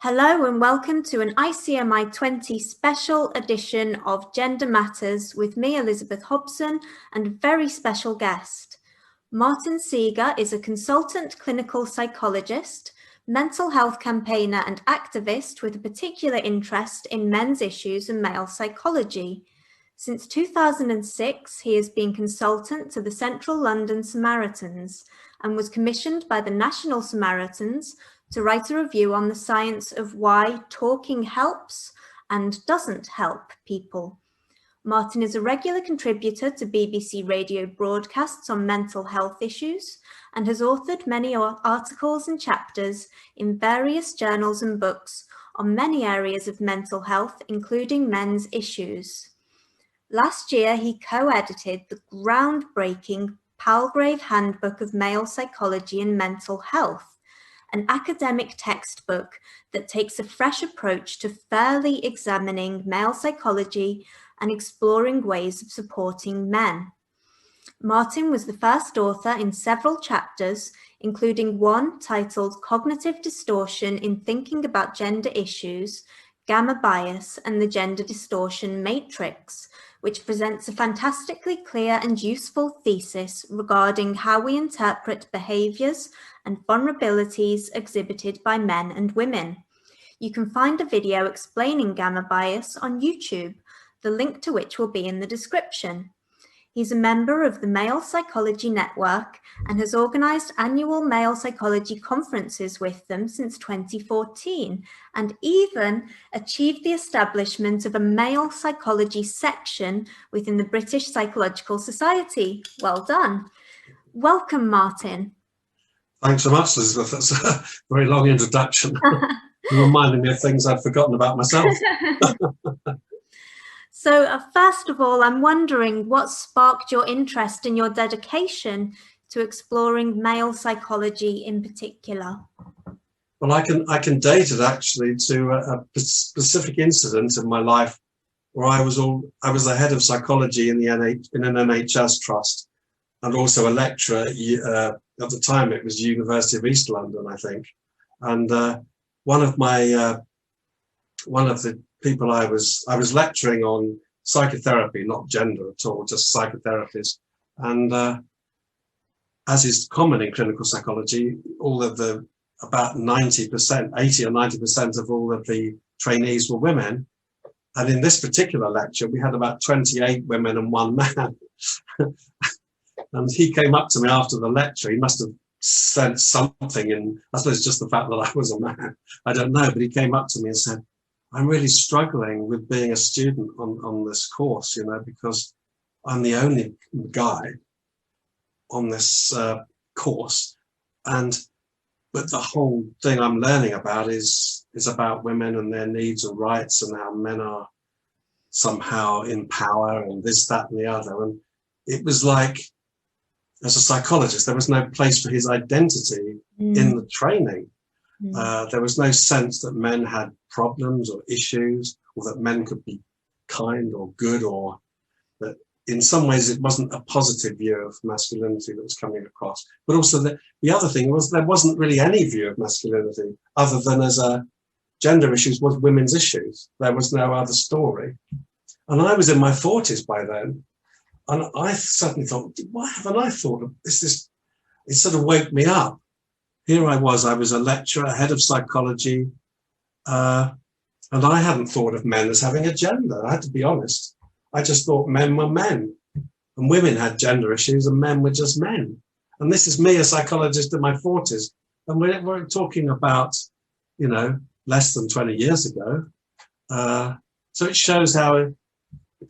Hello and welcome to an ICMI20 special edition of Gender Matters with me, Elizabeth Hobson, and a very special guest. Martin Seager is a consultant clinical psychologist, mental health campaigner and activist with a particular interest in men's issues and male psychology. Since 2006, he has been consultant to the Central London Samaritans and was commissioned by the National Samaritans to write a review on the science of why talking helps and doesn't help people. Martin is a regular contributor to BBC radio broadcasts on mental health issues and has authored many articles and chapters in various journals and books on many areas of mental health, including men's issues. Last year, he co-edited the groundbreaking Palgrave Handbook of Male Psychology and Mental Health, an academic textbook that takes a fresh approach to fairly examining male psychology and exploring ways of supporting men. Martin was the first author in several chapters, including one titled Cognitive Distortion in Thinking About Gender Issues, Gamma Bias and the Gender Distortion Matrix, which presents a fantastically clear and useful thesis regarding how we interpret behaviours and vulnerabilities exhibited by men and women. You can find a video explaining gamma bias on YouTube, the link to which will be in the description. He's a member of the Male Psychology Network and has organised annual male psychology conferences with them since 2014, and even achieved the establishment of a male psychology section within the British Psychological Society. Well done. Welcome, Martin. Thanks so much, Elizabeth. That's a very long introduction. You reminded me of things I'd forgotten about myself. So first of all, I'm wondering what sparked your interest and your dedication to exploring male psychology in particular? Well, I can date it actually to a specific incident in my life where I was the head of psychology in an NHS trust and also a lecturer. At the time, it was University of East London, I think. And one of the people I was lecturing on psychotherapy, not gender at all, just psychotherapies. And as is common in clinical psychology, about 90%, 80 or 90% of all of the trainees were women. And in this particular lecture, we had about 28 women and one man. And he came up to me after the lecture. He must have sensed something, and I suppose just the fact that I was a man, I don't know, but he came up to me and said, I'm really struggling with being a student on this course, because I'm the only guy on this course. But the whole thing I'm learning about is about women and their needs and rights and how men are somehow in power and this, that, and the other. And it was like, as a psychologist, there was no place for his identity in the training. There was no sense that men had problems or issues, or that men could be kind or good, or that in some ways it wasn't a positive view of masculinity that was coming across. But also the other thing was there wasn't really any view of masculinity other than as a gender issues was women's issues. There was no other story. And I was in my 40s by then. And I suddenly thought, why haven't I thought of this? It sort of woke me up. Here I was a lecturer, head of psychology, and I hadn't thought of men as having a gender. I had to be honest. I just thought men were men, and women had gender issues, and men were just men. And this is me, a psychologist in my 40s, and we're talking about, less than 20 years ago. So it shows how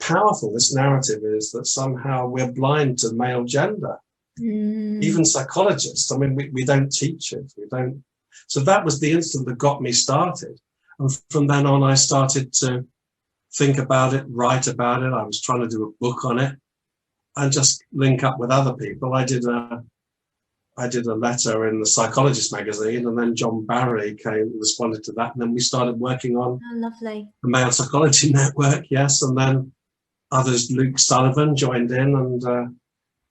powerful this narrative is that somehow we're blind to male gender. Even psychologists, we don't teach it. So that was the instant that got me started. And from then on, I started to think about it, write about it. I was trying to do a book on it and just link up with other people. I did a letter in the Psychologist magazine, and then John Barry responded to that. And then we started working on lovely. The Male Psychology Network, yes. And then others, Luke Sullivan joined in, and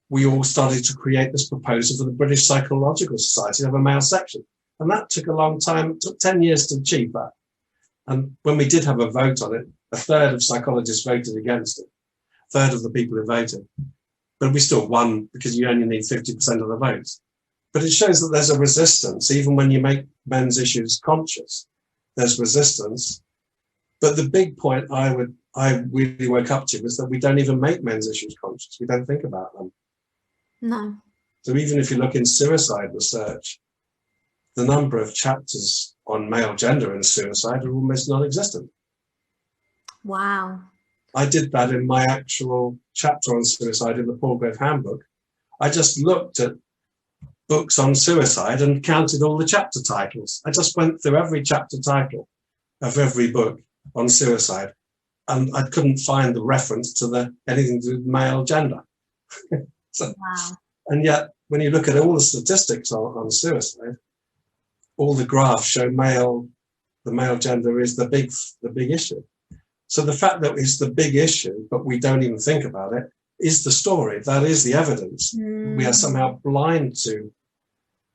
we all started to create this proposal for the British Psychological Society of a male section. And that took a long time. It took 10 years to achieve that. And when we did have a vote on it, a third of psychologists voted against it, a third of the people who voted. But we still won because you only need 50% of the votes. But it shows that there's a resistance, even when you make men's issues conscious, there's resistance. But the big point I really woke up to was that we don't even make men's issues conscious. We don't think about them. No. So even if you look in suicide research, the number of chapters on male gender and suicide are almost non-existent. Wow. I did that in my actual chapter on suicide in the Palgrave Handbook. I just looked at books on suicide and counted all the chapter titles. I just went through every chapter title of every book on suicide, and I couldn't find the reference to anything to do with male gender. So, wow. And yet, when you look at all the statistics on suicide, all the graphs show the male gender is the big issue. So the fact that it's the big issue, but we don't even think about it, is the story. That is the evidence. We are somehow blind to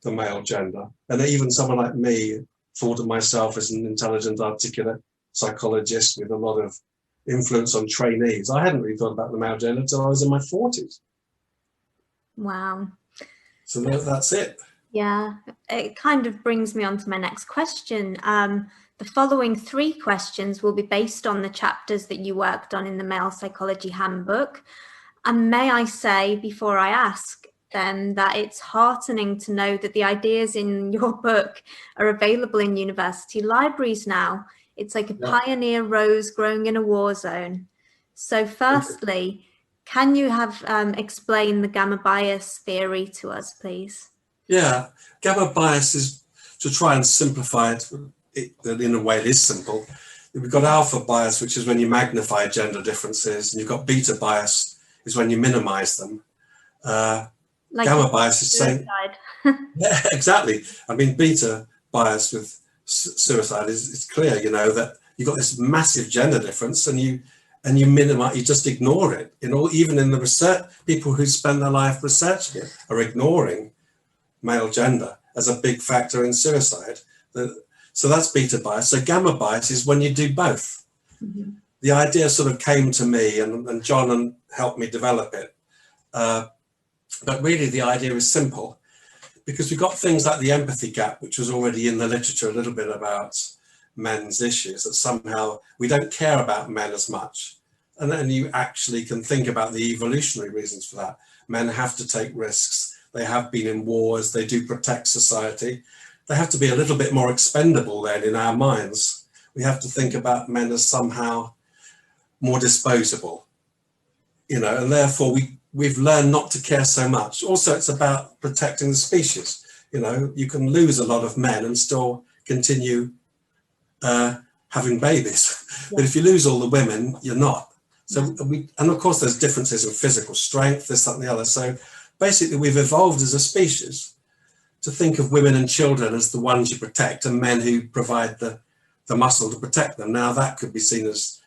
the male gender. And even someone like me thought of myself as an intelligent, articulate psychologist with a lot of influence on trainees. I hadn't really thought about the male gender until I was in my 40s. Wow. So that's it. Yeah, it kind of brings me on to my next question. The following 3 questions will be based on the chapters that you worked on in the Male Psychology Handbook. And may I say, before I ask them, that it's heartening to know that the ideas in your book are available in university libraries now. It's like a pioneer rose growing in a war zone. So firstly, can you have explain the gamma bias theory to us, please? Yeah, gamma bias is, to try and simplify it, in a way it is simple. We've got alpha bias, which is when you magnify gender differences, and you've got beta bias, is when you minimize them. Like gamma bias is saying, yeah, exactly. I mean, beta bias with suicide is clear, you know, that you've got this massive gender difference and you minimize, you just ignore it. Even in the research, people who spend their life researching it are ignoring male gender as a big factor in suicide. So that's beta bias. So gamma bias is when you do both. Mm-hmm. The idea sort of came to me and John helped me develop it. But really the idea is simple, because we've got things like the empathy gap, which was already in the literature a little bit about men's issues, that somehow we don't care about men as much. And then you actually can think about the evolutionary reasons for that. Men have to take risks. They have been in wars. They do protect society. They have to be a little bit more expendable then in our minds. We have to think about men as somehow more disposable, you know, and therefore we've learned not to care so much. Also, it's about protecting the species. You know, you can lose a lot of men and still continue having babies. Yeah. But if you lose all the women, you're not. So and of course there's differences in physical strength, this, that and the other. So basically we've evolved as a species to think of women and children as the ones you protect and men who provide the muscle to protect them. Now that could be seen as,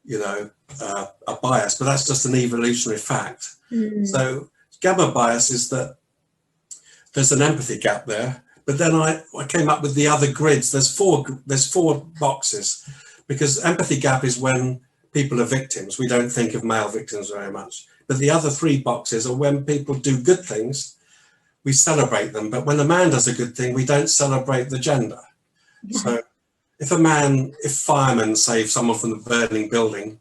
you know, a bias, but that's just an evolutionary fact. Mm. So gamma bias is that there's an empathy gap there, but then I came up with the other grids. There's four boxes, because empathy gap is when people are victims. We don't think of male victims very much, but the other 3 boxes are when people do good things, we celebrate them. But when a man does a good thing, we don't celebrate the gender. Yeah. So if firemen save someone from the burning building,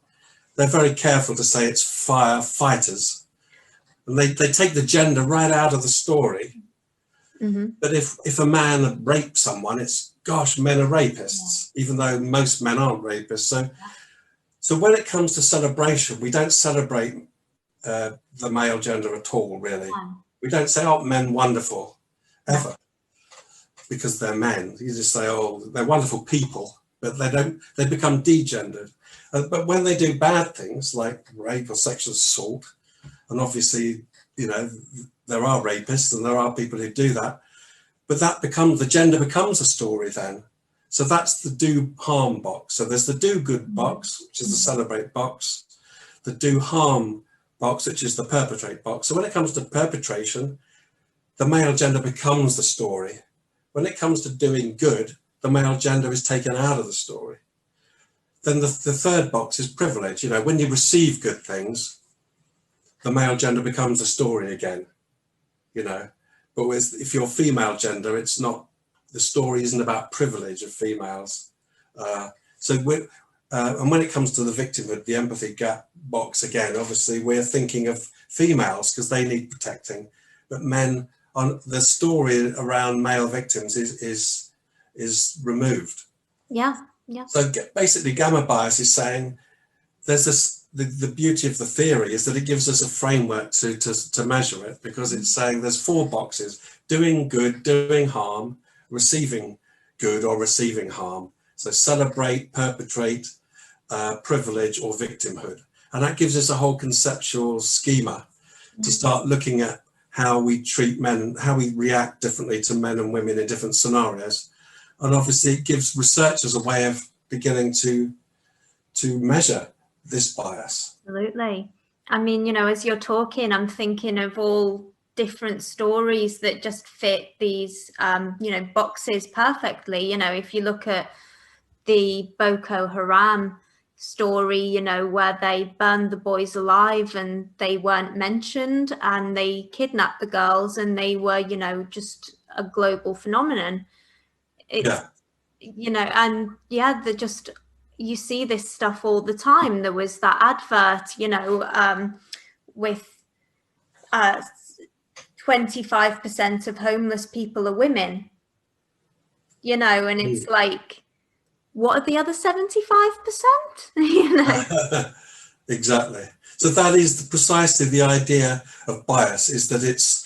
they're very careful to say it's firefighters. And they take the gender right out of the story. Mm-hmm. But if a man rapes someone, it's, gosh, men are rapists, even though most men aren't rapists. So when it comes to celebration, we don't celebrate the male gender at all, really. We don't say, oh, men wonderful, ever, because they're men. You just say, oh, they're wonderful people, but they become degendered. But when they do bad things like rape or sexual assault, and obviously, you know, there are rapists and there are people who do that, but the gender becomes a story then. So that's the do harm box. So there's the do good box, which is the celebrate box, the do harm box, which is the perpetrate box. So when it comes to perpetration, the male gender becomes the story. when it comes to doing good, the male gender is taken out of the story. Then the third box is privilege. You know, when you receive good things, the male gender becomes the story again, you know. But if you're female gender, it's not, the story isn't about privilege of females. And when it comes to the victimhood, the empathy gap box, again, obviously we're thinking of females because they need protecting, but men, on the story around male victims is removed. Yeah, yeah. So basically gamma bias is saying there's this, the beauty of the theory is that it gives us a framework to measure it, because it's saying there's 4 boxes: doing good, doing harm, receiving good, or receiving harm. So celebrate, perpetrate, privilege, or victimhood. And that gives us a whole conceptual schema to start looking at how we treat men, how we react differently to men and women in different scenarios. And obviously it gives researchers a way of beginning to measure this bias. Absolutely. I mean, you know, as you're talking, I'm thinking of all different stories that just fit these, you know, boxes perfectly. You know, if you look at the Boko Haram story, you know, where they burned the boys alive and they weren't mentioned, and they kidnapped the girls, and they were, you know, just a global phenomenon. It's, you know, and yeah, they're just, you see this stuff all the time. There was that advert, you know, with 25% of homeless people are women, you know, and it's like, what are the other 75%? You know? Exactly. So that is precisely the idea of bias, is that it's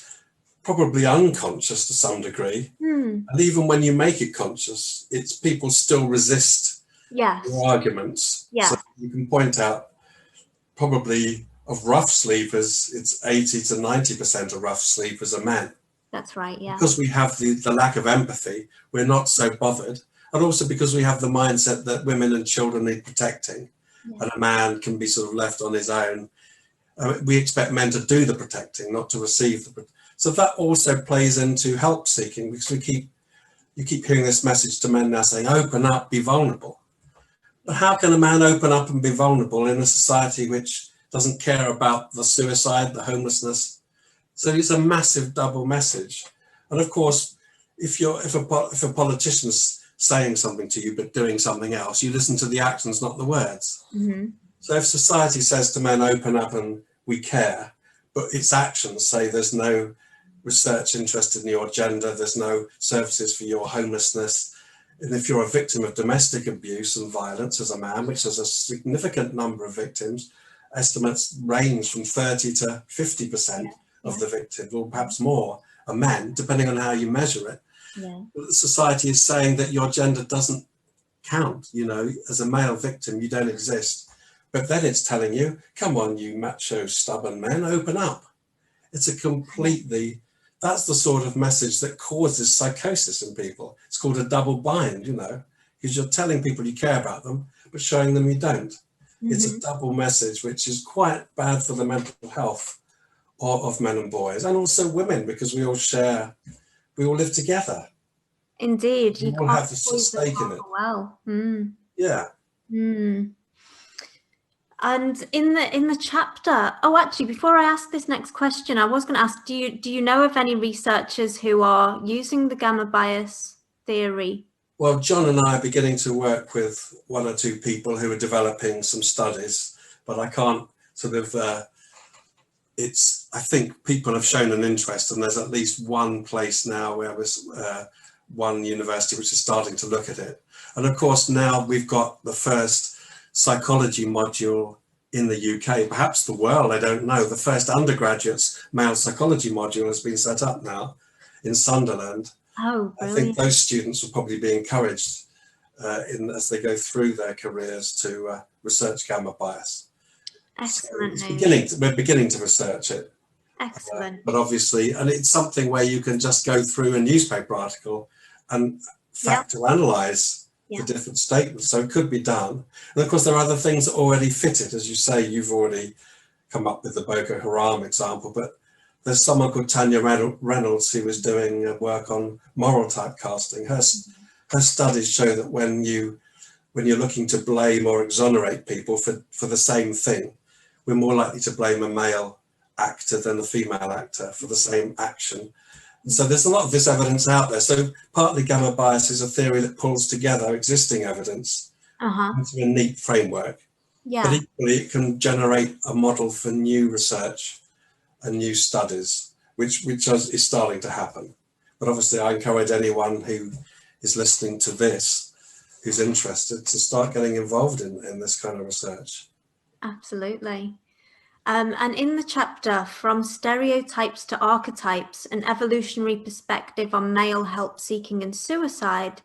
probably unconscious to some degree. And even when you make it conscious, it's people still resist your arguments. So you can point out probably of rough sleepers, it's 80 to 90% of rough sleepers are men. That's right, yeah. Because we have the lack of empathy, we're not so bothered. And also because we have the mindset that women and children need protecting, and a man can be sort of left on his own. We expect men to do the protecting, not to receive the. So that also plays into help seeking, because you keep hearing this message to men now saying, open up, be vulnerable. But how can a man open up and be vulnerable in a society which doesn't care about the suicide, the homelessness? So it's a massive double message. And of course, if a politician's saying something to you but doing something else, you listen to the actions, not the words. So if society says to men, open up and we care, but its actions say there's no research interested in your gender, there's no services for your homelessness, and if you're a victim of domestic abuse and violence as a man, which is a significant number of victims, estimates range from 30 to 50% of the victims, or perhaps more, are men, depending on how you measure it. Society is saying that your gender doesn't count, you know, as a male victim, you don't exist. But then it's telling you, come on, you macho, stubborn men, open up. It's a completely, that's the sort of message that causes psychosis in people. It's called a double bind, you know, because you're telling people you care about them, but showing them you don't. It's a double message, which is quite bad for the mental health of men and boys, and also women, because we all share, we all live together. Indeed, you all have a stake in it. Well, yeah. And in the chapter, oh, actually, before I ask this next question, I was going to ask, do you know of any researchers who are using the gamma bias theory? Well, John and I are beginning to work with 1 or 2 people who are developing some studies, but I can't sort of. I think people have shown an interest, and there's at least one place now where there's one university which is starting to look at it. And of course, now we've got the first psychology module in the UK, perhaps the world, I don't know. The first undergraduate's male psychology module has been set up now in Sunderland. Oh, brilliant. I think those students will probably be encouraged as they go through their careers to research gamma bias. Excellent. So we're beginning to research it. Excellent. But obviously, and it's something where you can just go through a newspaper article and factor analyze the different statements. So it could be done. And of course, there are other things that already fit it. As you say, you've already come up with the Boko Haram example, but there's someone called Tanya Reynolds who was doing work on moral typecasting. Her studies show that when you're looking to blame or exonerate people for the same thing, we're more likely to blame a male actor than a female actor for the same action. And so there's a lot of this evidence out there. So partly gamma bias is a theory that pulls together existing evidence into a neat framework. Yeah. But equally, it can generate a model for new research and new studies, which is starting to happen. But obviously, I encourage anyone who is listening to this, who's interested, to start getting involved in this kind of research. Absolutely. And in the chapter From Stereotypes to Archetypes, an evolutionary perspective on male help seeking and suicide,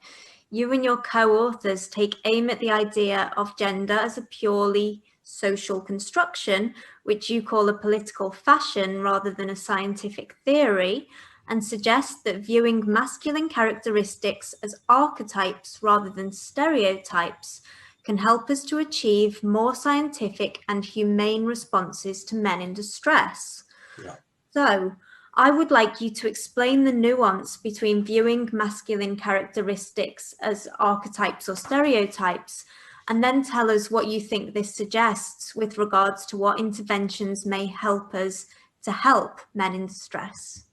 you and your co-authors take aim at the idea of gender as a purely social construction, which you call a political fashion rather than a scientific theory, and suggest that viewing masculine characteristics as archetypes rather than stereotypes can help us to achieve more scientific and humane responses to men in distress. Yeah. So, I would like you to explain the nuance between viewing masculine characteristics as archetypes or stereotypes, and then tell us what you think this suggests with regards to what interventions may help us to help men in distress.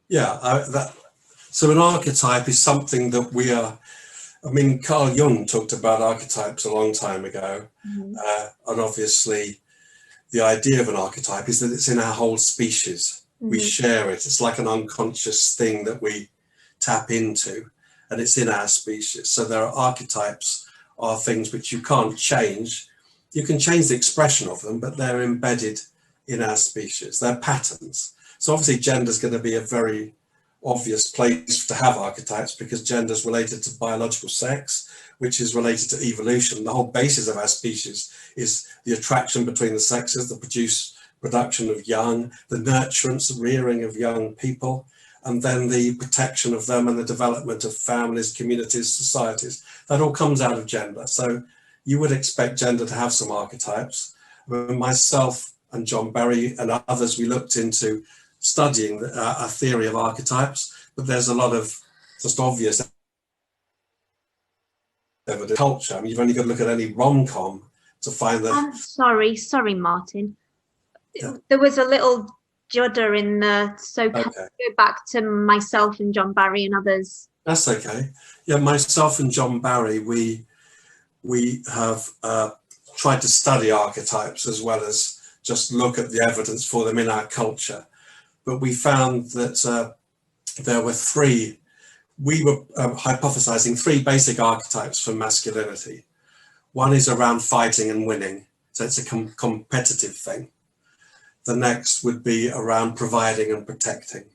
Yeah, so an archetype is something that we are, I mean, Carl Jung talked about archetypes a long time ago, and obviously the idea of an archetype is that it's in our whole species. We share it. It's like an unconscious thing that we tap into, and it's in our species. So there are archetypes, are things which you can't change. You can change the expression of them, but they're embedded in our species. They're patterns. So obviously gender is going to be a very obvious place to have archetypes, because gender is related to biological sex, which is related to evolution. The whole basis of our species is the attraction between the sexes, the production of young, the nurturance, the rearing of young people, and then the protection of them and the development of families, communities, societies. That all comes out of gender. So you would expect gender to have some archetypes. Myself and John Barry and others, we looked into studying a theory of archetypes, but there's a lot of just obvious evidence. Culture, I mean, you've only got to look at any rom-com to find that. I'm sorry, Martin. Yeah. There was a little judder in the, so can I go back to myself and John Barry and others? That's okay. Yeah, myself and John Barry, we have tried to study archetypes as well as just look at the evidence for them in our culture. But we found that there were we were hypothesizing three basic archetypes for masculinity. One is around fighting and winning, so it's a competitive thing. The next would be around providing and protecting.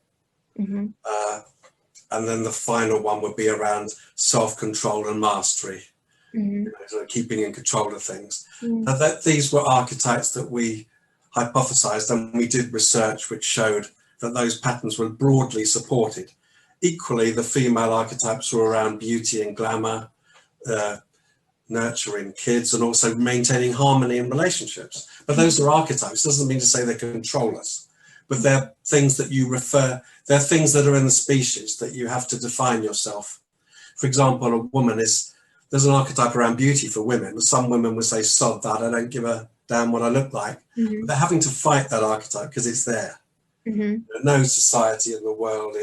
And then the final one would be around self-control and mastery, so keeping in control of things. Now these were archetypes that we hypothesized, and we did research which showed that those patterns were broadly supported. Equally, the female archetypes were around beauty and glamour, nurturing kids, and also maintaining harmony in relationships. But those are archetypes. Doesn't mean to say they control us, but they're things that they're things that are in the species that you have to define yourself. For example, a woman there's an archetype around beauty for women. Some women would say, sod that, I don't give a damn what I look like. But they're having to fight that archetype because it's there. No society in the world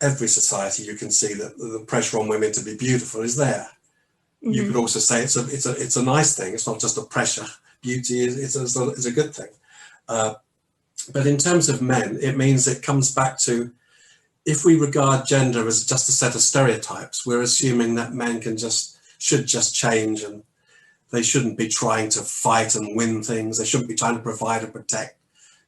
every society you can see that the pressure on women to be beautiful is there. You could also say it's a nice thing. It's not just a pressure. Beauty is a good thing. But in terms of men, it means it comes back to, if we regard gender as just a set of stereotypes, we're assuming that men should just change, and they shouldn't be trying to fight and win things. They shouldn't be trying to provide and protect.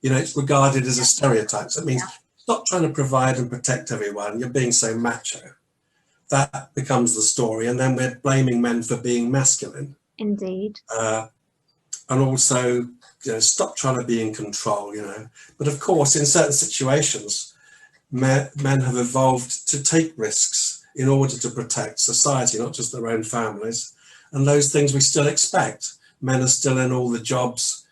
It's regarded as a stereotype. So it means stop trying to provide and protect everyone. You're being so macho. That becomes the story. And then we're blaming men for being masculine. Indeed. And also, stop trying to be in control, But of course, in certain situations, men have evolved to take risks in order to protect society, not just their own families. And those things we still expect. Men are still in all the jobs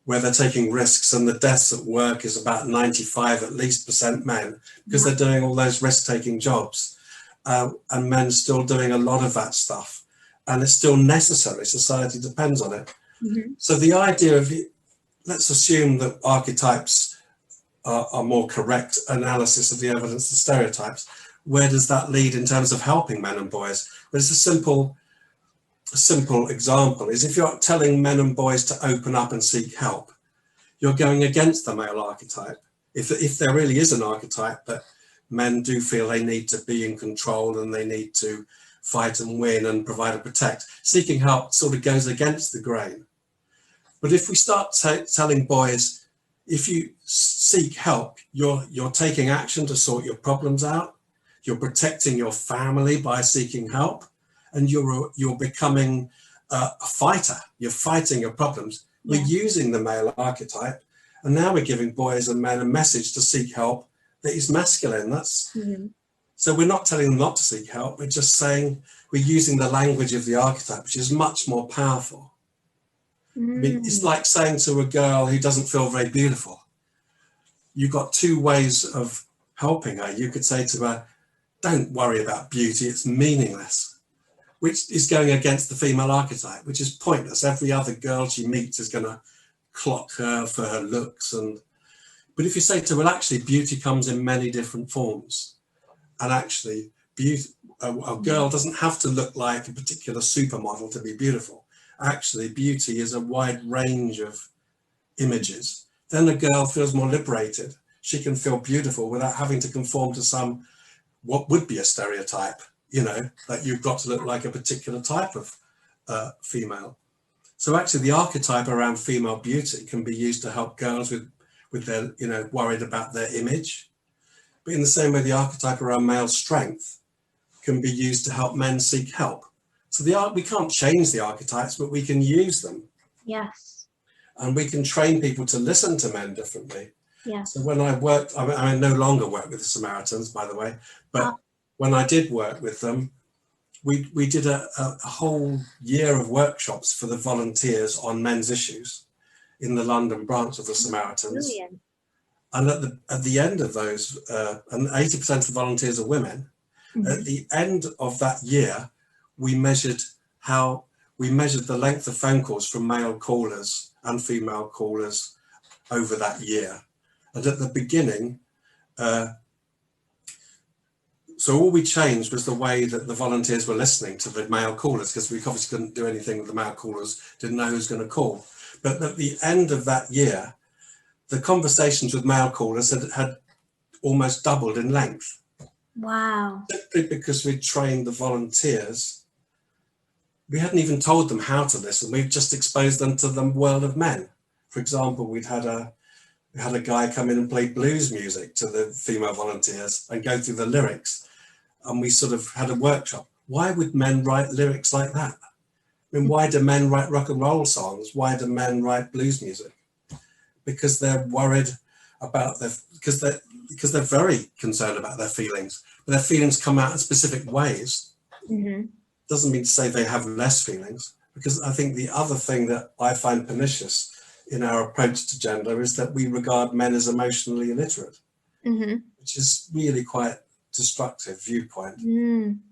where they're taking risks, and the deaths at work is about 95 at least % men, because they're doing all those risk-taking jobs, and men still doing a lot of that stuff, and it's still necessary. Society depends on it. So the idea of, let's assume that archetypes are more correct analysis of the evidence of stereotypes. Where does that lead in terms of helping men and boys? Well, it's a simple example is, if you're telling men and boys to open up and seek help, you're going against the male archetype. If there really is an archetype that men do feel they need to be in control and they need to fight and win and provide and protect, seeking help sort of goes against the grain. But if we start telling boys, if you seek help, you're taking action to sort your problems out, you're protecting your family by seeking help, and you're becoming a fighter. You're fighting your problems. We're using the male archetype, and now we're giving boys and men a message to seek help that is masculine. That's so we're not telling them not to seek help. We're just saying we're using the language of the archetype, which is much more powerful. I mean, it's like saying to a girl who doesn't feel very beautiful, you've got two ways of helping her. You could say to her, don't worry about beauty, it's meaningless, which is going against the female archetype, which is pointless. Every other girl she meets is going to clock her for her looks. But if you say to her, well, actually, beauty comes in many different forms, and actually, beauty, a girl doesn't have to look like a particular supermodel to be beautiful. Actually, beauty is a wide range of images. Then a girl feels more liberated. She can feel beautiful without having to conform to what would be a stereotype, that you've got to look like a particular type of female. So actually the archetype around female beauty can be used to help girls with their, worried about their image. But in the same way, the archetype around male strength can be used to help men seek help. So we can't change the archetypes, but we can use them. Yes. And we can train people to listen to men differently. Yeah. So when I worked, I no longer work with the Samaritans, by the way, but when I did work with them, we did a whole year of workshops for the volunteers on men's issues in the London branch of the Samaritans. Brilliant. And at the end of those, and 80% of the volunteers are women, at the end of that year, we measured the length of phone calls from male callers and female callers over that year. And at the beginning, so all we changed was the way that the volunteers were listening to the male callers, because we obviously couldn't do anything with the male callers, didn't know who was going to call. But at the end of that year, the conversations with male callers had almost doubled in length. Wow. Simply because we'd trained the volunteers. We hadn't even told them how to listen. We'd just exposed them to the world of men. For example, we had a guy come in and play blues music to the female volunteers and go through the lyrics. And we sort of had a workshop. Why would men write lyrics like that? I mean, why do men write rock and roll songs? Why do men write blues music? Because they're worried about because they're very concerned about their feelings. But their feelings come out in specific ways. Doesn't mean to say they have less feelings, because I think the other thing that I find pernicious in our approach to gender is that we regard men as emotionally illiterate, which is really quite destructive viewpoint.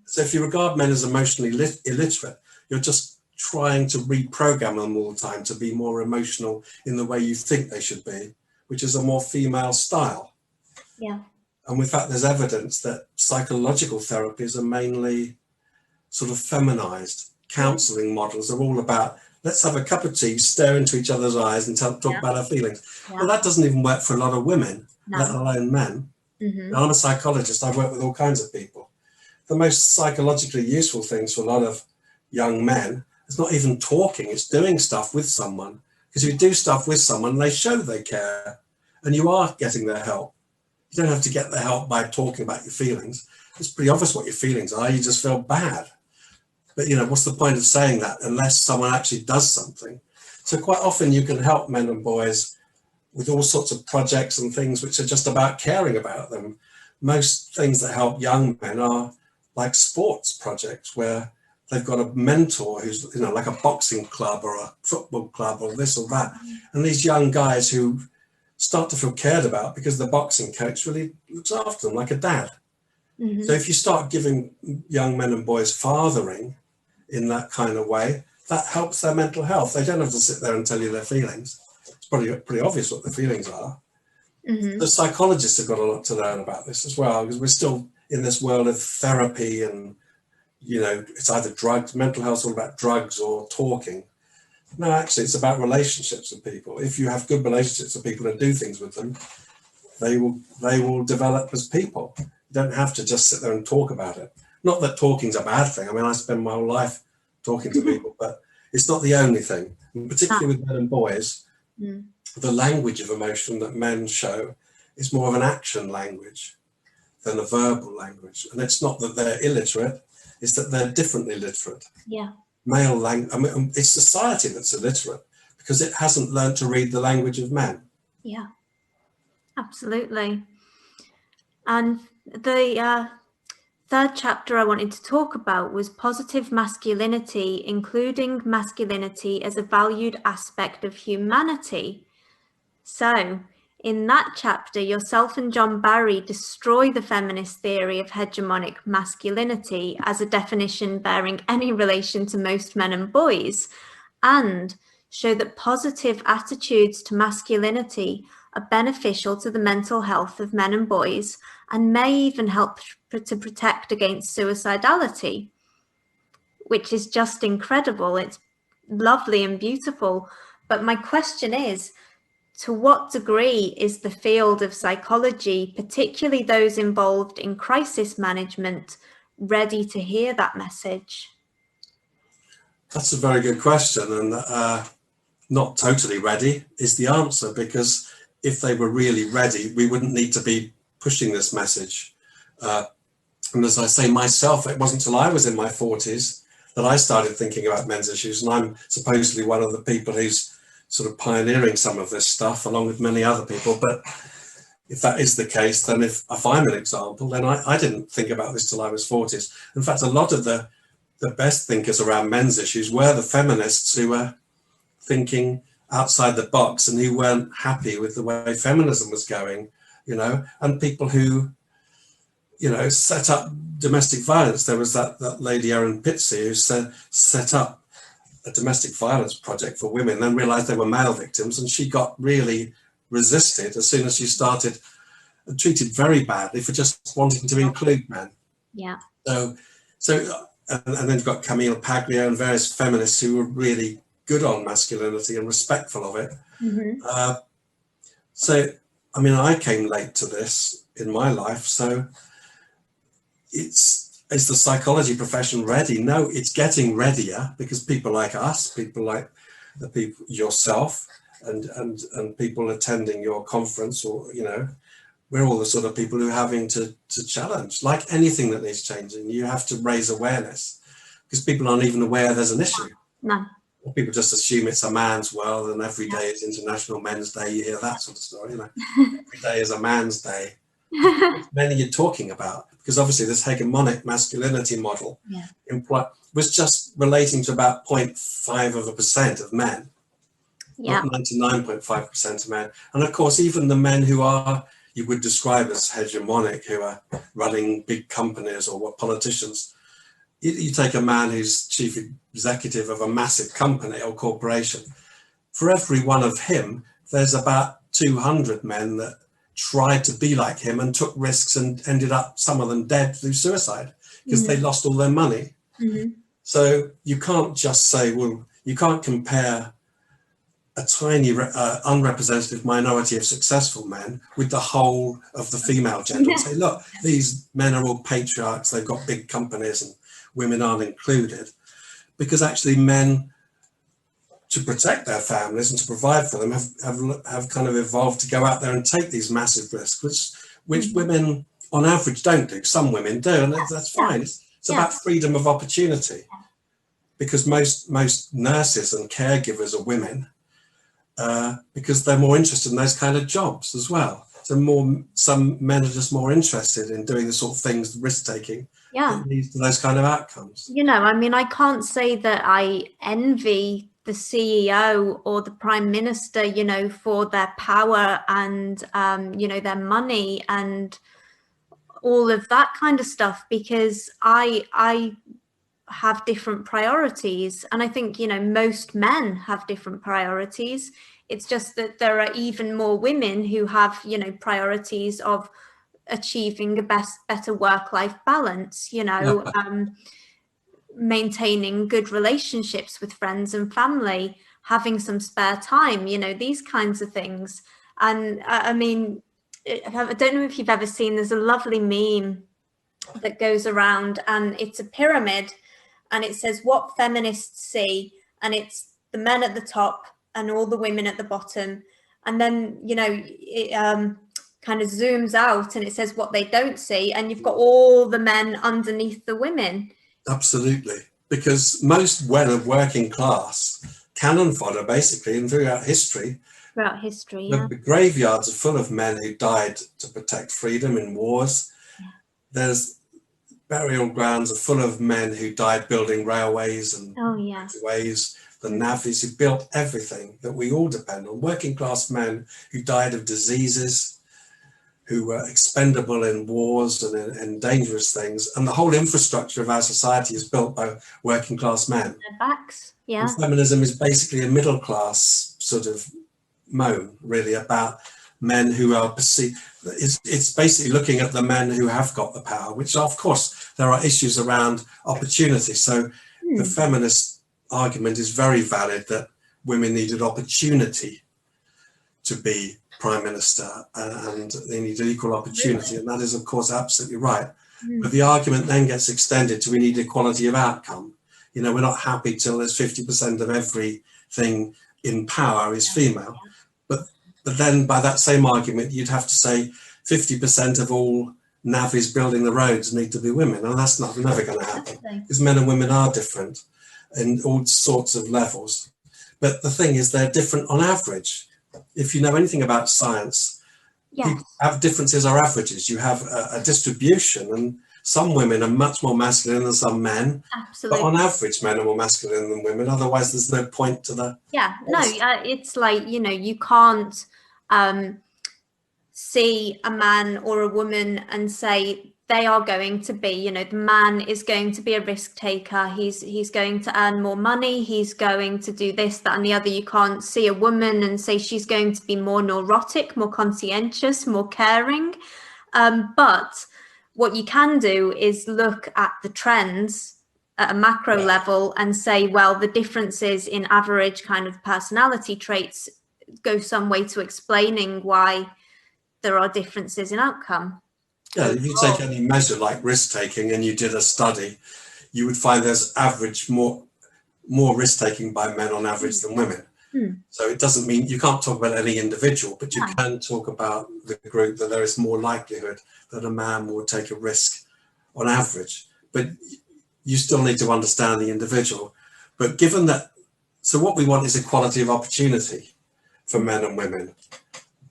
So if you regard men as emotionally illiterate, you're just trying to reprogram them all the time to be more emotional in the way you think they should be, which is a more female style. Yeah. And in fact, there's evidence that psychological therapies are mainly sort of feminized. Counseling models are all about, let's have a cup of tea, stare into each other's eyes and talk about our feelings. Well, that doesn't even work for a lot of women, let alone men. And I'm a psychologist. I work with all kinds of people. The most psychologically useful things for a lot of young men is not even talking, it's doing stuff with someone. Because if you do stuff with someone, they show they care, and you are getting their help. You don't have to get their help by talking about your feelings. It's pretty obvious what your feelings are. You just feel bad. But, what's the point of saying that unless someone actually does something? So quite often you can help men and boys with all sorts of projects and things which are just about caring about them. Most things that help young men are like sports projects where they've got a mentor who's, you know, like a boxing club or a football club or this or that. And these young guys who start to feel cared about because the boxing coach really looks after them like a dad. So if you start giving young men and boys fathering in that kind of way, that helps their mental health. They don't have to sit there and tell you their feelings. It's probably pretty obvious what the feelings are. The psychologists have got a lot to learn about this as well, because we're still in this world of therapy and, you know, it's either drugs, mental health all about drugs or talking. No, actually, it's about relationships with people. If you have good relationships with people and do things with them, they will develop as people. You don't have to just sit there and talk about it. Not that talking's a bad thing. I mean, I spend my whole life talking to people, but it's not the only thing. And particularly with men and boys, the language of emotion that men show is more of an action language than a verbal language. And it's not that they're illiterate, it's that they're differently literate. Yeah. Male language, I mean, it's society that's illiterate because it hasn't learned to read the language of men. Yeah, absolutely. And the third chapter I wanted to talk about was positive masculinity, including masculinity as a valued aspect of humanity. So, in that chapter, yourself and John Barry destroy the feminist theory of hegemonic masculinity as a definition bearing any relation to most men and boys, and show that positive attitudes to masculinity are beneficial to the mental health of men and boys and may even help to protect against suicidality, which is just incredible. It's lovely and beautiful. But my question is, to what degree is the field of psychology, particularly those involved in crisis management, ready to hear that message? That's a very good question, and not totally ready is the answer, because if they were really ready, we wouldn't need to be pushing this message. And as I say myself, it wasn't until I was in my 40s that I started thinking about men's issues, and I'm supposedly one of the people who's sort of pioneering some of this stuff along with many other people. But if that is the case, then if I'm an example, then I didn't think about this till I was 40s. In fact, a lot of the best thinkers around men's issues were the feminists who were thinking outside the box and who weren't happy with the way feminism was going, you know, and people who, you know, set up domestic violence. There was that lady Erin Pitsey who set up a domestic violence project for women, then realized they were male victims, and she got really resisted as soon as she started and treated very badly for just wanting to include men. Yeah. So and then you've got Camille Paglia and various feminists who were really good on masculinity and respectful of it. So, I mean, I came late to this in my life, so is the psychology profession ready? No, it's getting readier, because people like us, people like the people yourself, and people attending your conference, or, you know, we're all the sort of people who are having to challenge. Like anything that needs changing, you have to raise awareness, because people aren't even aware there's an issue. No. People just assume it's a man's world, and every day is International Men's Day. You hear that sort of story, you know. Every day is a man's day. Which men are you talking about? Because obviously this hegemonic masculinity model was just relating to about 0.5% of men, not 99.5% of men. And of course, even the men who are, you would describe as hegemonic, who are running big companies or what politicians, you take a man who's chief executive of a massive company or corporation, for every one of him, there's about 200 men that tried to be like him and took risks and ended up, some of them dead through suicide, because they lost all their money. So you can't just say, well, you can't compare a tiny unrepresentative minority of successful men with the whole of the female gender and say, look, these men are all patriarchs, they've got big companies and women aren't included. Because actually men, to protect their families and to provide for them, have kind of evolved to go out there and take these massive risks, which women on average don't do. Some women do, and that's fine. It's about freedom of opportunity, because most nurses and caregivers are women, because they're more interested in those kind of jobs as well. So some men are just more interested in doing the sort of things, risk taking, Yeah. that leads to those kind of outcomes. You know, I mean, I can't say that I envy the CEO or the Prime Minister, you know, for their power and, you know, their money and all of that kind of stuff, because I have different priorities. And I think, you know, most men have different priorities. It's just that there are even more women who have, you know, priorities of achieving a better work-life balance, you know, maintaining good relationships with friends and family, having some spare time, you know, these kinds of things. And I mean, I don't know if you've ever seen, there's a lovely meme that goes around and it's a pyramid and it says what feminists see, and it's the men at the top and all the women at the bottom. And then, you know, it kind of zooms out and it says what they don't see, and you've got all the men underneath the women. Absolutely, because most men of working class, cannon fodder basically, and throughout history, Yeah. the graveyards are full of men who died to protect freedom in wars. Yeah. There's burial grounds are full of men who died building railways and ways, the navvies who built everything that we all depend on, working class men who died of diseases, who were expendable in wars and in dangerous things. And the whole infrastructure of our society is built by working class men. Their backs, yeah. And feminism is basically a middle class sort of moan, really, about men who are perceived. It's basically looking at the men who have got the power, which of course there are issues around opportunity. So the feminist argument is very valid that women needed opportunity to be prime minister and they needed equal opportunity. And that is of course absolutely right. But the argument then gets extended to we need equality of outcome. You know, we're not happy till there's 50% of everything in power is female. But then by that same argument, you'd have to say 50% of all navvies building the roads need to be women. And that's never going to happen, because men and women are different in all sorts of levels. But the thing is, they're different on average. If you know anything about science, you have differences or averages. You have a distribution, and some women are much more masculine than some men. Absolutely. But on average, men are more masculine than women. Otherwise, there's no point to the... It's like, you know, you can't see a man or a woman and say they are going to be, you know, the man is going to be a risk taker. He's going to earn more money. He's going to do this, that, and the other. You can't see a woman and say she's going to be more neurotic, more conscientious, more caring. But what you can do is look at the trends at a macro level and say, well, the differences in average kind of personality traits go some way to explaining why there are differences in outcome. Yeah, if you take any measure like risk taking and you did a study, you would find there's average more risk taking by men on average than women. So it doesn't mean you can't talk about any individual, but you can talk about the group, that there is more likelihood that a man will take a risk on average. But you still need to understand the individual. But given that, so what we want is equality of opportunity for men and women,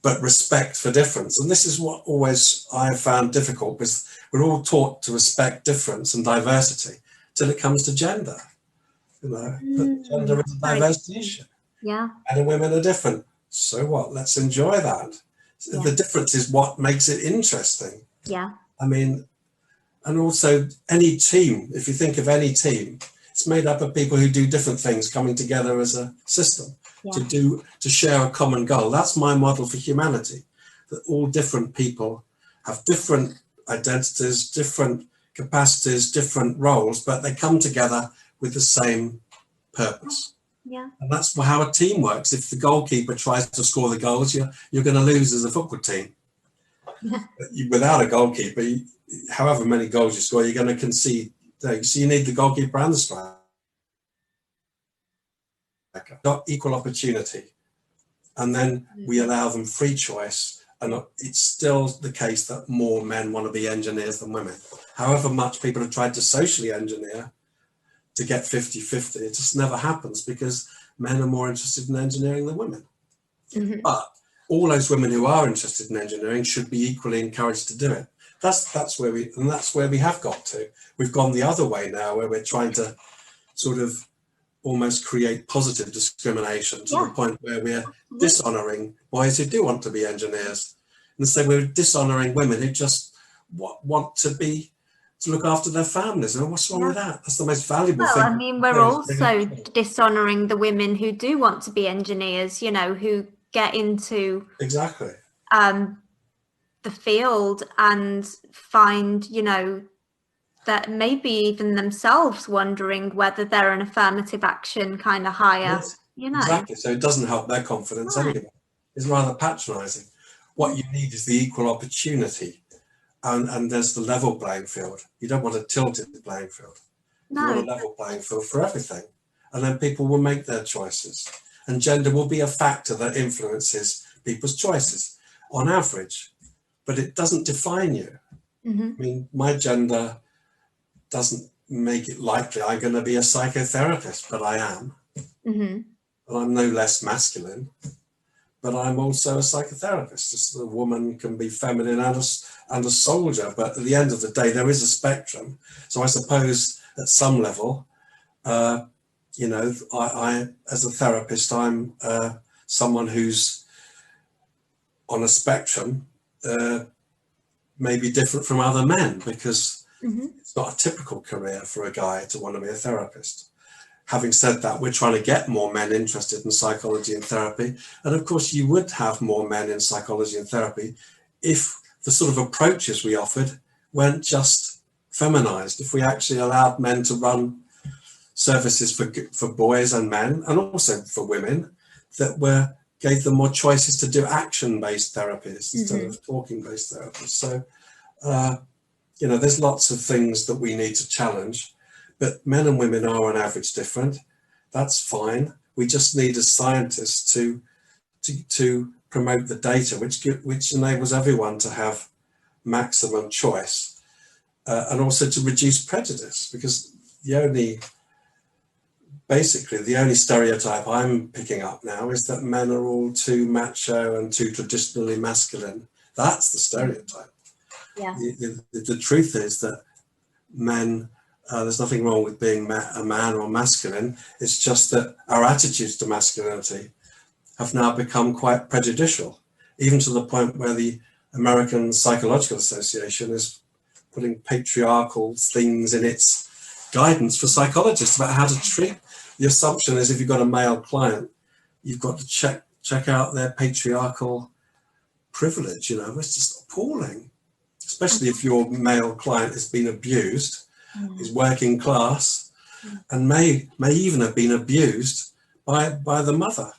but respect for difference. And this is what always I have found difficult, because we're all taught to respect difference and diversity till it comes to gender. You know, but gender is a diversity issue. Yeah. Men and women are different. So what? Let's enjoy that. The difference is what makes it interesting. Yeah. I mean, and also any team, if you think of any team, it's made up of people who do different things coming together as a system to share a common goal. That's my model for humanity, that all different people have different identities, different capacities, different roles, but they come together with the same purpose. Yeah. And that's how a team works. If the goalkeeper tries to score the goals, you're going to lose as a football team. Without a goalkeeper, however many goals you score, you're going to concede. So you need the goalkeeper and the striker. Got equal opportunity, and then we allow them free choice. And it's still the case that more men want to be engineers than women. However much people have tried to socially engineer to get 50-50, it just never happens, because men are more interested in engineering than women. But all those women who are interested in engineering should be equally encouraged to do it. that's where we have got to. We've gone the other way now, where we're trying to sort of almost create positive discrimination to the point where we're dishonouring boys who do want to be engineers, and so we're dishonouring women who just want to look after their families. And what's wrong with that? That's the most valuable thing. I mean, we're also dishonouring the women who do want to be engineers, you know, who get into exactly the field and find, you know, that maybe even themselves wondering whether they're an affirmative action kind of hire, you know. Exactly. So it doesn't help their confidence anyway. It's rather patronising. What you need is the equal opportunity, and there's the level playing field. You don't want a tilted playing field. You want a level playing field for everything, and then people will make their choices. And gender will be a factor that influences people's choices on average, but it doesn't define you. I mean, my gender doesn't make it likely I'm going to be a psychotherapist, but I am. And I'm no less masculine, but I'm also a psychotherapist. Just a woman can be feminine and a soldier, but at the end of the day, there is a spectrum. So I suppose at some level, you know, I as a therapist, I'm someone who's on a spectrum, maybe different from other men, because it's not a typical career for a guy to want to be a therapist. Having said that, we're trying to get more men interested in psychology and therapy. And of course, you would have more men in psychology and therapy if the sort of approaches we offered weren't just feminized, if we actually allowed men to run services for boys and men, and also for women, that gave them more choices to do action-based therapies instead of talking-based therapies. So, you know, there's lots of things that we need to challenge, but men and women are on average different. That's fine. We just need as scientists to promote the data, which enables everyone to have maximum choice, and also to reduce prejudice, because basically the only stereotype I'm picking up now is that men are all too macho and too traditionally masculine. That's the stereotype. Yeah. The truth is that men, there's nothing wrong with being a man or masculine. It's just that our attitudes to masculinity have now become quite prejudicial, even to the point where the American Psychological Association is putting patriarchal things in its guidance for psychologists about how to treat. The assumption is if you've got a male client, you've got to check out their patriarchal privilege. You know, it's just appalling, especially if your male client has been abused, is working class, and may even have been abused by the mother,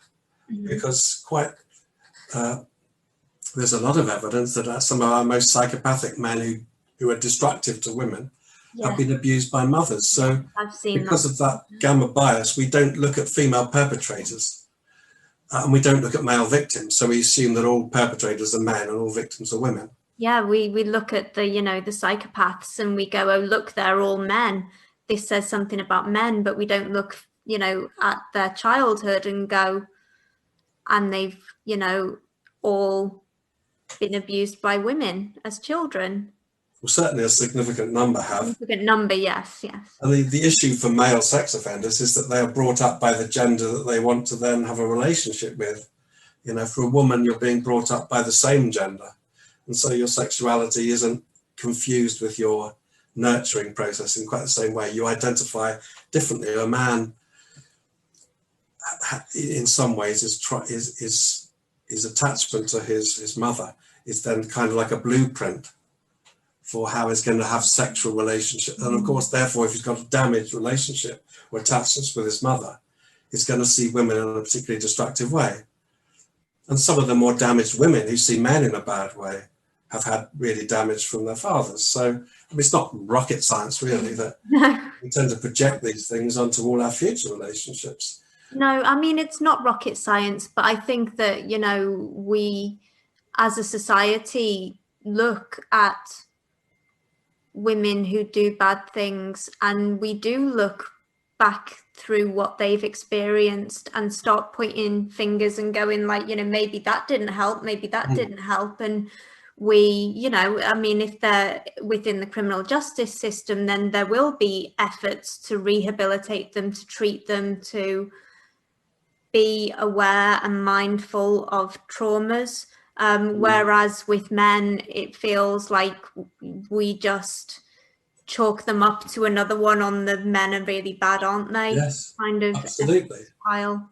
because there's a lot of evidence that some of our most psychopathic men who are destructive to women have been abused by mothers. So because of that gamma bias, we don't look at female perpetrators, and we don't look at male victims. So we assume that all perpetrators are men and all victims are women. Yeah, we look at the psychopaths and we go, oh, look, they're all men. This says something about men, but we don't look, at their childhood and go, and they've, all been abused by women as children. Well, certainly a significant number have. Significant number, yes. And the issue for male sex offenders is that they are brought up by the gender that they want to then have a relationship with. For a woman, you're being brought up by the same gender. And so your sexuality isn't confused with your nurturing process in quite the same way. You identify differently. A man, in some ways, his attachment to his mother is then kind of like a blueprint for how he's going to have sexual relationships. And of course, therefore, if he's got a damaged relationship or attachments with his mother, he's going to see women in a particularly destructive way. And some of the more damaged women who see men in a bad way have had really damage from their fathers. So it's not rocket science, really, that we tend to project these things onto all our future relationships. No, I mean, it's not rocket science, but I think that, we as a society look at women who do bad things, and we do look back through what they've experienced and start pointing fingers and going like, maybe that didn't help, maybe that didn't help. And we, I mean, if they're within the criminal justice system, then there will be efforts to rehabilitate them, to treat them, to be aware and mindful of traumas. Whereas with men, it feels like we just chalk them up to another one on the men are really bad, aren't they? Yes, kind of absolutely. Pile.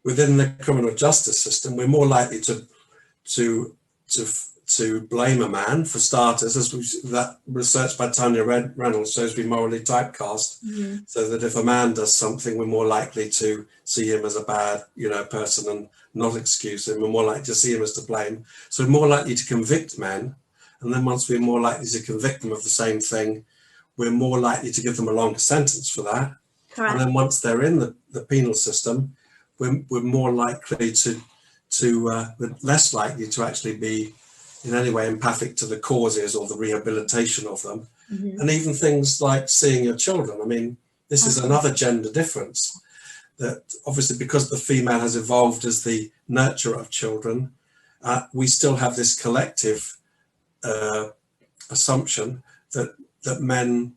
Within the criminal justice system, we're more likely to blame a man for starters, as that research by Tanya Reynolds shows we morally typecast, so that if a man does something, we're more likely to see him as a bad, person and not excuse him. We're more likely to see him as to blame. So we're more likely to convict men, and then once we're more likely to convict them of the same thing, we're more likely to give them a longer sentence for that. Correct. And then once they're in the penal system, we're more likely we're less likely to actually be in any way empathic to the causes or the rehabilitation of them. And even things like seeing your children. I mean, this is another gender difference, that obviously because the female has evolved as the nurturer of children, we still have this collective assumption that men,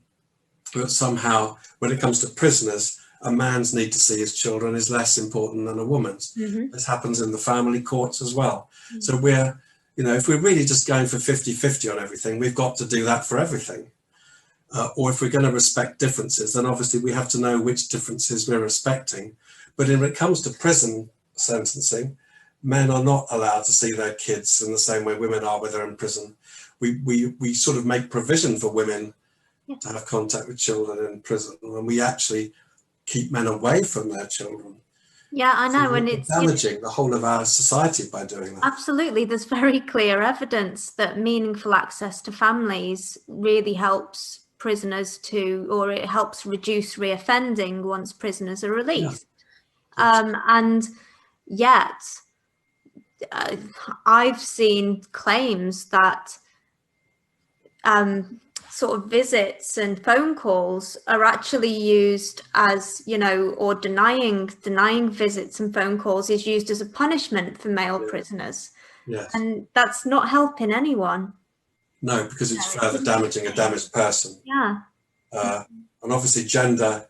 that somehow when it comes to prisoners, a man's need to see his children is less important than a woman's. This happens in the family courts as well. So we're, if we're really just going for 50-50 on everything, we've got to do that for everything. Or if we're going to respect differences, then obviously we have to know which differences we're respecting. But when it comes to prison sentencing, men are not allowed to see their kids in the same way women are when they're in prison. We sort of make provision for women to have contact with children in prison, and we actually keep men away from their children. Yeah, I know. So and it's damaging the whole of our society by doing that. Absolutely. There's very clear evidence that meaningful access to families really helps prisoners or it helps reduce reoffending once prisoners are released. And yet, I've seen claims that sort of visits and phone calls are actually used as, or denying visits and phone calls is used as a punishment for male prisoners. Yes. And that's not helping anyone. No, because it's further damaging a damaged person. Yeah. And obviously gender,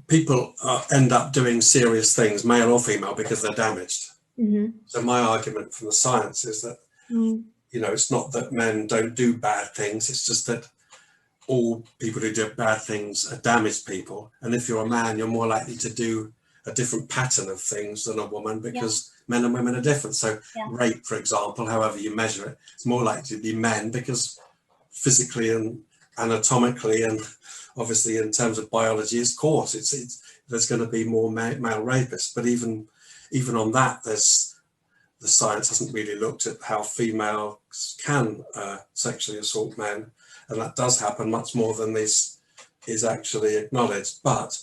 people end up doing serious things, male or female, because they're damaged. So my argument from the science is that it's not that men don't do bad things, it's just that all people who do bad things are damaged people. And if you're a man, you're more likely to do a different pattern of things than a woman, because men and women are different. So rape, for example, however you measure it, it's more likely to be men, because physically and anatomically and obviously in terms of biology, of course, there's going to be more male rapists. But even on that, the science hasn't really looked at how females can sexually assault men, and that does happen much more than this is actually acknowledged. But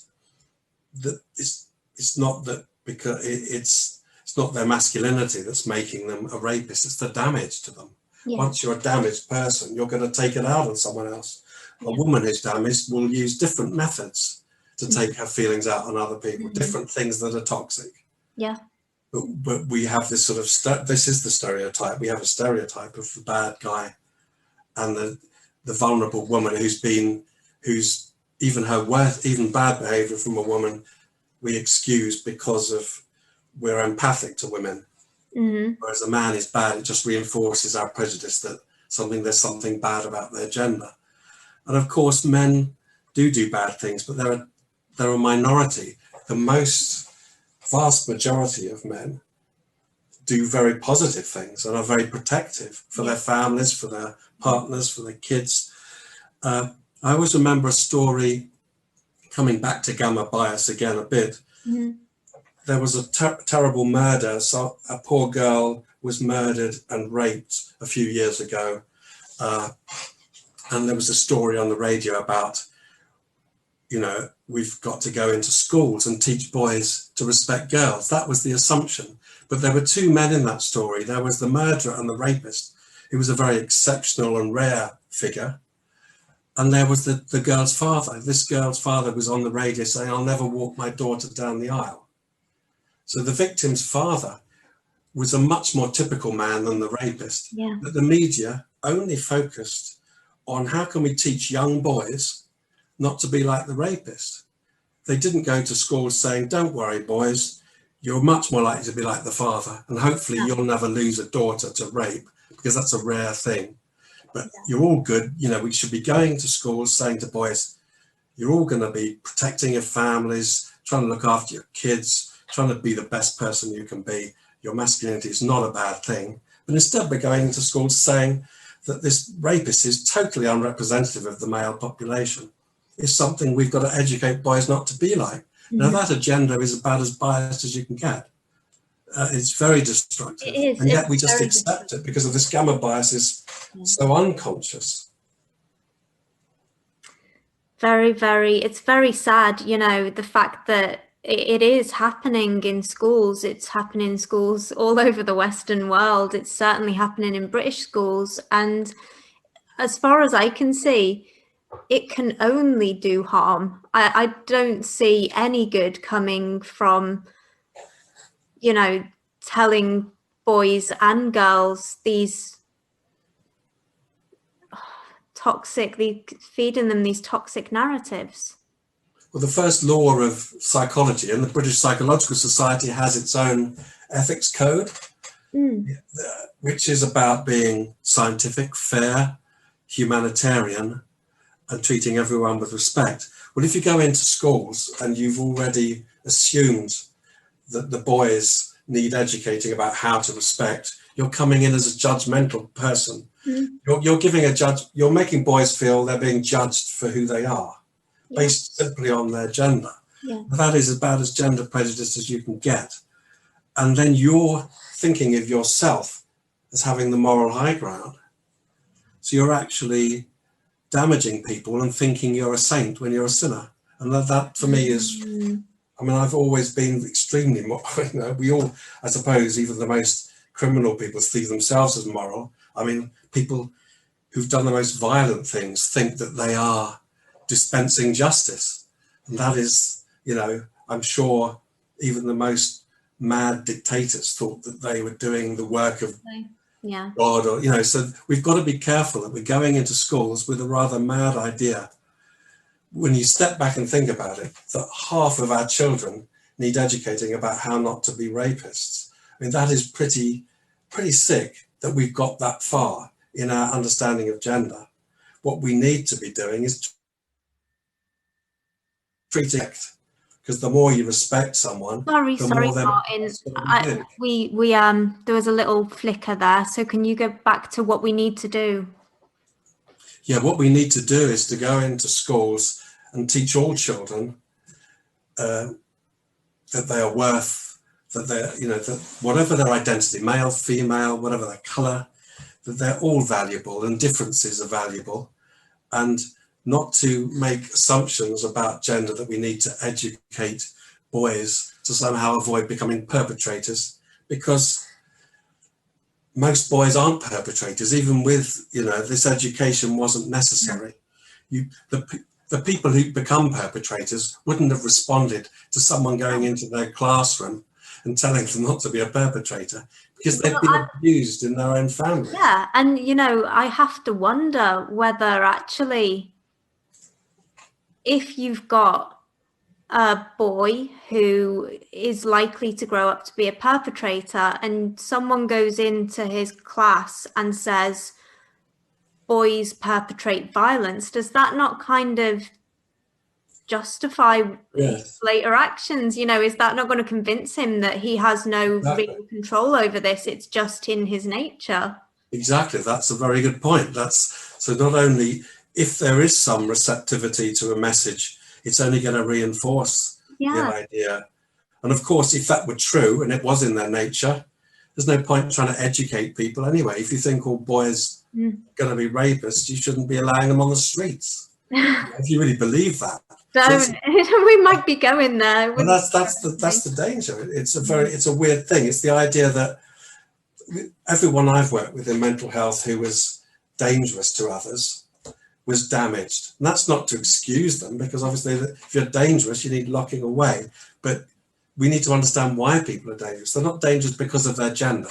it's not that, because it's not their masculinity that's making them a rapist, it's the damage to them. Once you're a damaged person, you're going to take it out on someone else. A woman who's damaged will use different methods to take her feelings out on other people, different things that are toxic. But we have this sort of, this is the stereotype. We have a stereotype of the bad guy and the vulnerable woman who's even even bad behavior from a woman, we excuse because we're empathic to women. Whereas a man is bad, it just reinforces our prejudice that there's something bad about their gender. And of course, men do bad things, but they're a minority. The vast majority of men do very positive things and are very protective for their families, for their partners, for their kids. I always remember a story, coming back to gamma bias again a bit. There was a terrible murder. So a poor girl was murdered and raped a few years ago. And there was a story on the radio about, we've got to go into schools and teach boys to respect girls. That was the assumption. But there were two men in that story. There was the murderer and the rapist, who was a very exceptional and rare figure. And there was the girl's father. This girl's father was on the radio saying, "I'll never walk my daughter down the aisle." So the victim's father was a much more typical man than the rapist. Yeah. But the media only focused on how can we teach young boys not to be like the rapist. They didn't go to schools saying, don't worry, boys, you're much more likely to be like the father, and hopefully you'll never lose a daughter to rape, because that's a rare thing. But you're all good. You know, we should be going to schools saying to boys, you're all going to be protecting your families, trying to look after your kids, trying to be the best person you can be. Your masculinity is not a bad thing. But instead we're going to schools saying that this rapist is totally unrepresentative of the male population. It's something we've got to educate boys not to be like. Now that agenda is about as biased as you can get. It's very destructive. It is, and yet we just accept it because of this gamma bias is so unconscious. Very, very, it's very sad, you know, the fact that it is happening in schools. It's happening in schools all over the Western world. It's certainly happening in British schools. And as far as I can see, it can only do harm. I don't see any good coming from, you know, telling boys and girls these feeding them these toxic narratives. Well, the first law of psychology, and the British Psychological Society has its own ethics code, which is about being scientific, fair, humanitarian, and treating everyone with respect. Well, if you go into schools and you've already assumed that the boys need educating about how to respect, you're coming in as a judgmental person. You're making boys feel they're being judged for who they are, based simply on their gender. That is about as gender prejudiced as you can get. And then you're thinking of yourself as having the moral high ground. So you're actually damaging people and thinking you're a saint when you're a sinner. And that for me is, I mean, I've always been extremely moral. You know, we all, I suppose, even the most criminal people see themselves as moral. I mean, people who've done the most violent things think that they are dispensing justice. And that is, you know, I'm sure even the most mad dictators thought that they were doing the work of God, or, you know, so we've got to be careful that we're going into schools with a rather mad idea. When you step back and think about it, that half of our children need educating about how not to be rapists. I mean, that is pretty sick that we've got that far in our understanding of gender. What we need to be doing is treating, because the more you respect someone, sorry, more Martin. There was a little flicker there. So can you go back to what we need to do? Yeah, what we need to do is to go into schools and teach all children that they are worth, that they're, you know, that whatever their identity, male, female, whatever their colour, that they're all valuable and differences are valuable, and not to make assumptions about gender that we need to educate boys to somehow avoid becoming perpetrators, because most boys aren't perpetrators. Even with, you know, this education wasn't necessary. The people who become perpetrators wouldn't have responded to someone going into their classroom and telling them not to be a perpetrator, because they've been abused in their own family. Yeah, and, you know, I have to wonder whether actually, if you've got a boy who is likely to grow up to be a perpetrator and someone goes into his class and says, boys perpetrate violence, does that not kind of justify his later actions? You know, is that not going to convince him that he has no real control over this? It's just in his nature. Exactly. That's a very good point. So not only if there is some receptivity to a message, it's only going to reinforce the idea. And of course, if that were true and it was in their nature, there's no point trying to educate people anyway. If you think all boys are going to be rapists, you shouldn't be allowing them on the streets. If you really believe that. We might be going there. But that's the danger. It's a weird thing. It's the idea that everyone I've worked with in mental health who was dangerous to others was damaged. And that's not to excuse them, because obviously if you're dangerous, you need locking away. But we need to understand why people are dangerous. They're not dangerous because of their gender.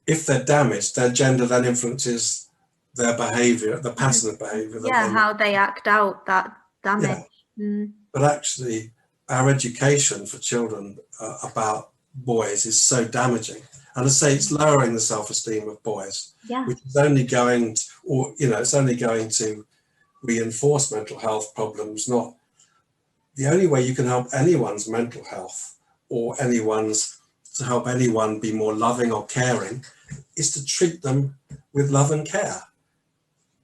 If they're damaged, their gender then influences their behaviour, the pattern of behaviour. Yeah, how they act out that damage. Yeah. But actually, our education for children about boys is so damaging. And I say it's lowering the self-esteem of boys, which is only going to, it's only going to reinforce mental health problems. Not the only way you can help anyone's mental health or to help anyone be more loving or caring is to treat them with love and care.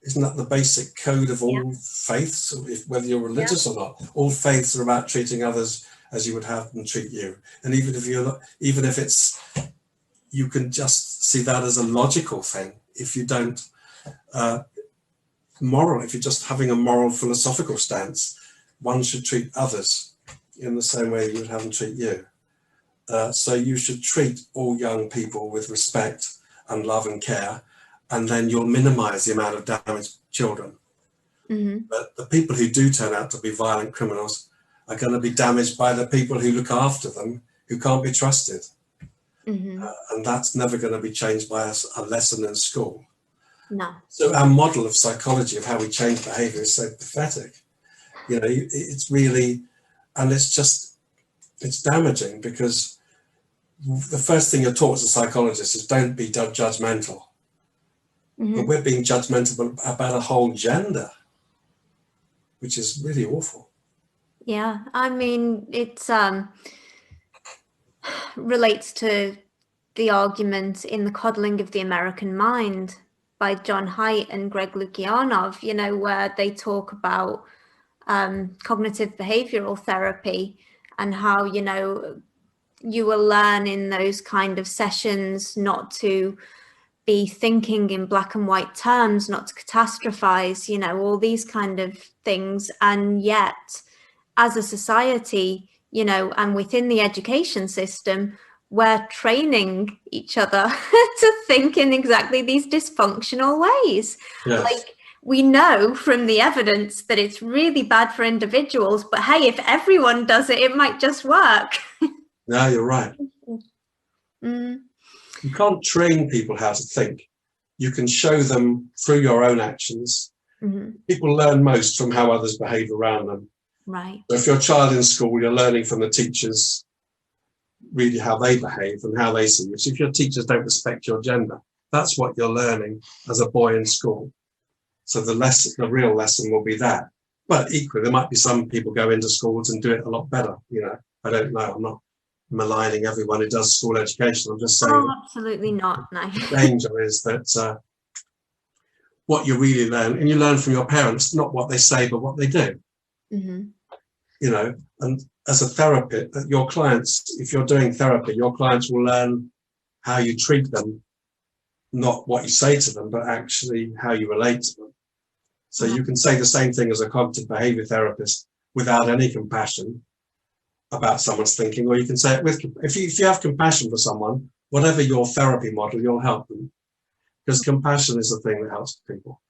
Isn't that the basic code of all faiths, whether you're religious or not? All faiths are about treating others as you would have them treat you. And even if it's, you can just see that as a logical thing. If you don't if you're just having a moral philosophical stance, one should treat others in the same way you would have them treat you. So you should treat all young people with respect and love and care, and then you'll minimize the amount of damaged children. But the people who do turn out to be violent criminals are going to be damaged by the people who look after them, who can't be trusted. And that's never going to be changed by a lesson in school. No. So our model of psychology of how we change behavior is so pathetic. It's really, and it's damaging, because the first thing you're taught as a psychologist is don't be judgmental. But we're being judgmental about a whole gender, which is really awful. Yeah, I mean, it's relates to the argument in The Coddling of the American Mind by John Haidt and Greg Lukianov, where they talk about cognitive behavioral therapy and how, you will learn in those kind of sessions not to be thinking in black and white terms, not to catastrophize, all these kind of things. And yet, as a society, and within the education system, we're training each other to think in exactly these dysfunctional ways. Yes. Like, we know from the evidence that it's really bad for individuals, but hey, if everyone does it, it might just work. No, you're right. You can't train people how to think. You can show them through your own actions. People learn most from how others behave around them. Right. So if you're a child in school, you're learning from the teachers, really how they behave and how they see you. So if your teachers don't respect your gender, that's what you're learning as a boy in school. So the real lesson will be that. But equally, there might be some people go into schools and do it a lot better. I don't know. I'm not maligning everyone who does school education. I'm just saying. Oh, absolutely not. No. The danger is that what you really learn, and you learn from your parents, not what they say, but what they do. And as a therapist, your clients, if you're doing therapy, your clients will learn how you treat them, not what you say to them, but actually how you relate to them. So you can say the same thing as a cognitive behavior therapist without any compassion about someone's thinking, or you can say it with, if you have compassion for someone, whatever your therapy model, you'll help them, because compassion is the thing that helps people.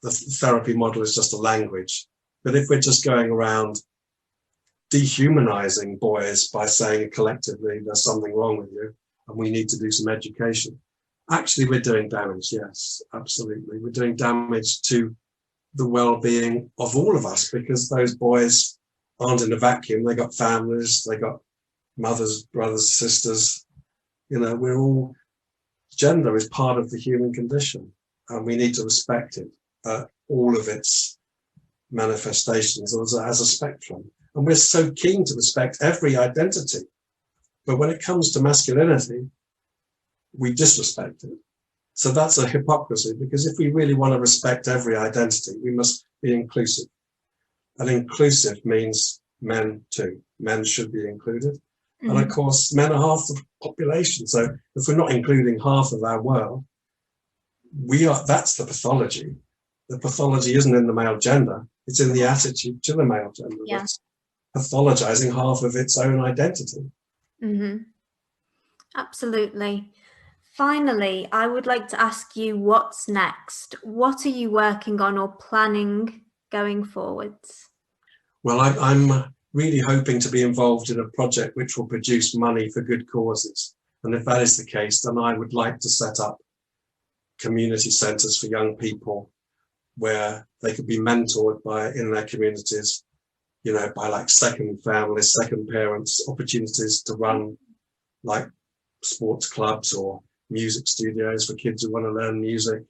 The therapy model is just a language. But if we're just going around dehumanizing boys by saying collectively there's something wrong with you and we need to do some education, actually we're doing damage. Yes, absolutely. We're doing damage to the well-being of all of us, because those boys aren't in a vacuum. They got families, they got mothers, brothers, sisters. We're all, gender is part of the human condition, and we need to respect it, all of its manifestations as a spectrum. And we're so keen to respect every identity. But when it comes to masculinity, we disrespect it. So that's a hypocrisy, because if we really want to respect every identity, we must be inclusive. And inclusive means men too. Men should be included. And of course, men are half the population. So if we're not including half of our world, that's the pathology. The pathology isn't in the male gender. It's in the attitude to the male gender. Yeah. That's pathologizing half of its own identity. Absolutely. Finally, I would like to ask you, what's next? What are you working on or planning going forwards? Well, I'm really hoping to be involved in a project which will produce money for good causes. And if that is the case, then I would like to set up community centres for young people where they could be mentored in their communities, you know, by like second families, second parents, opportunities to run like sports clubs or music studios for kids who want to learn music.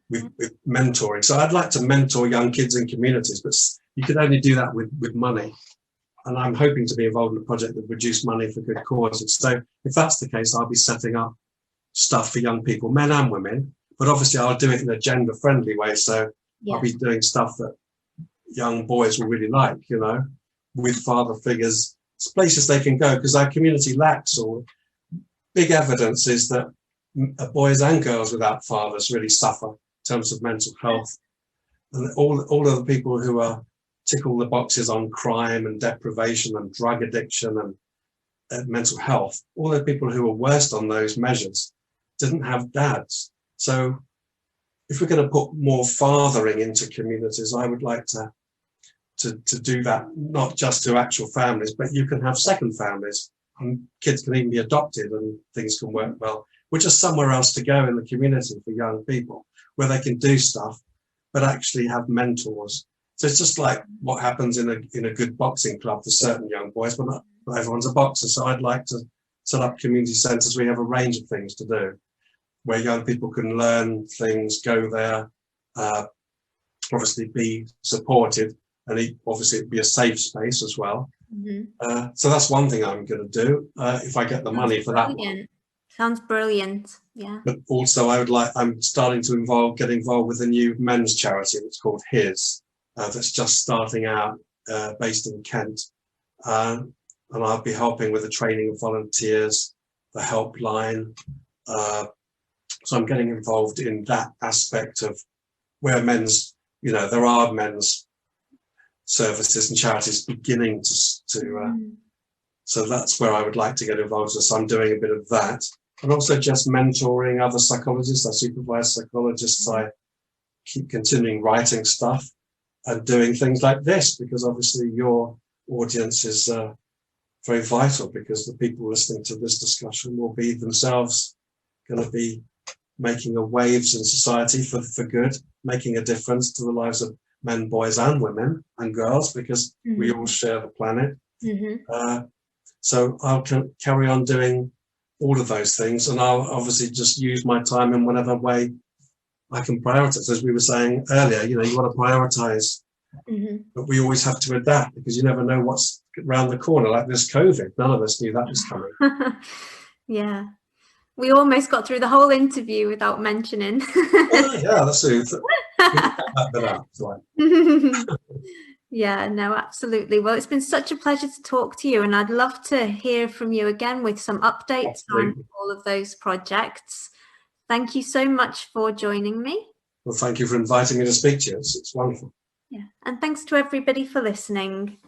With mentoring. So I'd like to mentor young kids in communities, but you could only do that with money. And I'm hoping to be involved in a project that produces money for good causes. So if that's the case, I'll be setting up stuff for young people, men and women, but obviously I'll do it in a gender friendly way. So I'll be doing stuff that young boys will really like, you know, with father figures. It's places they can go because our community lacks, or big evidence is that boys and girls without fathers really suffer in terms of mental health. And all of the people who tick all the boxes on crime and deprivation and drug addiction and mental health, all the people who are worst on those measures didn't have dads. So if we're going to put more fathering into communities, I would like to do that, not just to actual families, but you can have second families and kids can even be adopted and things can work well. We're just somewhere else to go in the community for young people where they can do stuff, but actually have mentors. So it's just like what happens in a good boxing club for certain young boys, but not everyone's a boxer. So I'd like to set up community centres where you have a range of things to do, where young people can learn things, go there, obviously be supported, and obviously it'd be a safe space as well. So that's one thing I'm going to do if I get the money for that one. Sounds brilliant. Yeah. But also I'm starting to get involved with a new men's charity that's called His, that's just starting out, based in Kent. And I'll be helping with the training of volunteers, the helpline. So I'm getting involved in that aspect of where there are men's services and charities beginning to so that's where I would like to get involved. So I'm doing a bit of that. And also just mentoring other psychologists. I supervise psychologists. I keep continuing writing stuff and doing things like this, because obviously your audience is very vital, because the people listening to this discussion will be themselves going to be making waves in society for good, making a difference to the lives of men, boys and women and girls, because we all share the planet. So I'll carry on doing all of those things, and I'll obviously just use my time in whatever way I can prioritize. As we were saying earlier, you want to prioritize, but we always have to adapt, because you never know what's around the corner, like this COVID. None of us knew that was coming. Yeah. We almost got through the whole interview without mentioning. Yeah, that's it. That bit out, right. Yeah, no, absolutely. Well, it's been such a pleasure to talk to you, and I'd love to hear from you again with some updates on all of those projects. Thank you so much for joining me. Well, thank you for inviting me to speak to you. It's wonderful. Yeah, and thanks to everybody for listening.